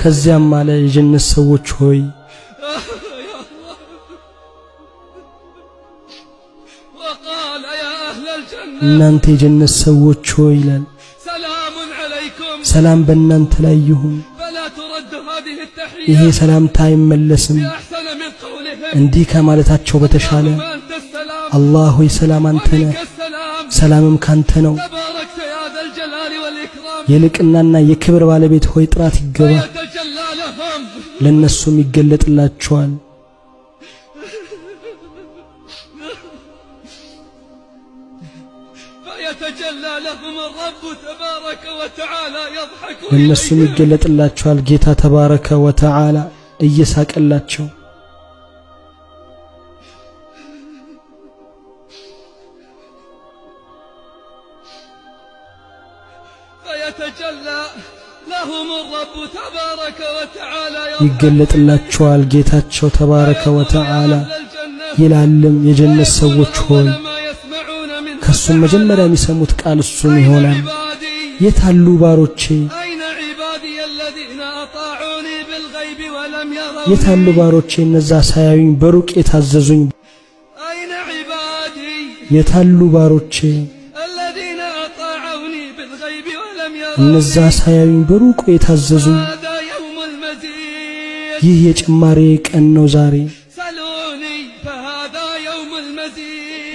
ከዚያም አለ የጀነት ሰዎች ሆይ እናንተ የጀነት ሰዎች ሆይ ይላል ሰላም በእናንተ ላይ ይሁን ይሄ ሰላምታ አይመለስም እንዲህ ከማለታቸው በተሻለ አላህ ሆይ ሰላም አንተ ነህ ሰላምም ካንተ ነው የልቅናና የክብር ባለቤት ሆይ ጥራት ይገባ ለነሱም ይገለጥላቸዋል ለነሱም ይገለጥላቸዋል ጌታ ተባረከ ወተዓላ እየሳቀላቸው ይገለጥላቸዋል ጌታቸው ተባረከ ወተዓላ ይላልም የጀነት ሰዎች ሆይ ከሱም መጀመሪያ የሚሰሙት ቃል እሱም ይሆናል የታሉ ባሮቼ የታሉ ባሮቼ እነዛ ሳያዩኝ በሩቅ የታዘዙኝ የታሉ ባሮቼ እነዛ ሳያዩኝ በሩቅ የታዘዙኝ ይህ የጭማሬ ቀን ነው ዛሬ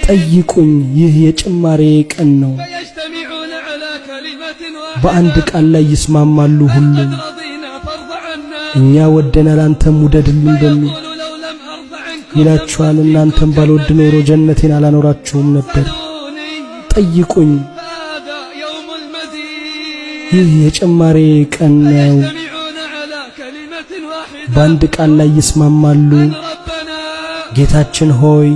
ጠይቁኝ ይህ የጭማሬ ቀን ነው በአንድ ቃል ላይ ይስማማሉ ሁሉም እኛ ወደናል አንተም ውደድልን በሚል ይላችኋል እናንተም ባልወድ ኖሮ ጀነቴን አላኖራችሁም ነበር ጠይቁኝ ይህ የጭማሬ ቀን ነው በአንድ ቃል ላይ ይስማማሉ ጌታችን ሆይ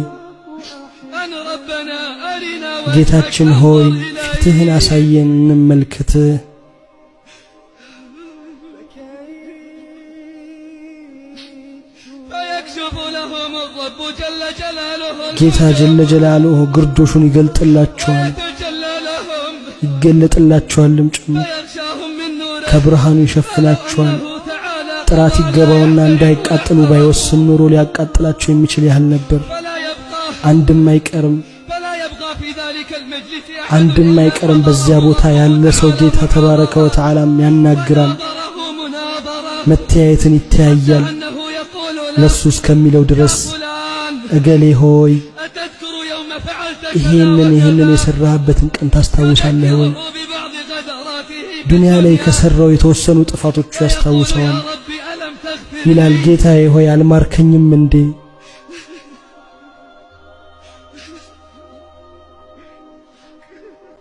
ጌታችን ሆይ ፊትህን አሳየን እንመልከትህ ጌታ ጀለ ጀላሉሁ ግርዶሹን ይገልጥላቸዋል ይገለጥላቸዋልም ጭምር ከብርሃኑ ይሸፍናቸዋል ጥራት ይገባውና እንዳይቃጠሉ ባይወስን ኖሮ ሊያቃጥላቸው የሚችል ያህል ነበር አንድም አይቀርም በዚያ ቦታ ያለ ሰው ጌታ ተባረከ ወተዓላም ያናግራል መተያየትን ይተያያል ለሱ እስከሚለው ድረስ እገሌ ሆይ ይሄንን የሰራህበትን ቀን ታስታውሳለህ ወይ ዱንያ ላይ ከሰራው የተወሰኑ ጥፋቶቹ ያስታውሰዋል ይላል ጌታዬ ሆይ አልማርከኝም እንዴ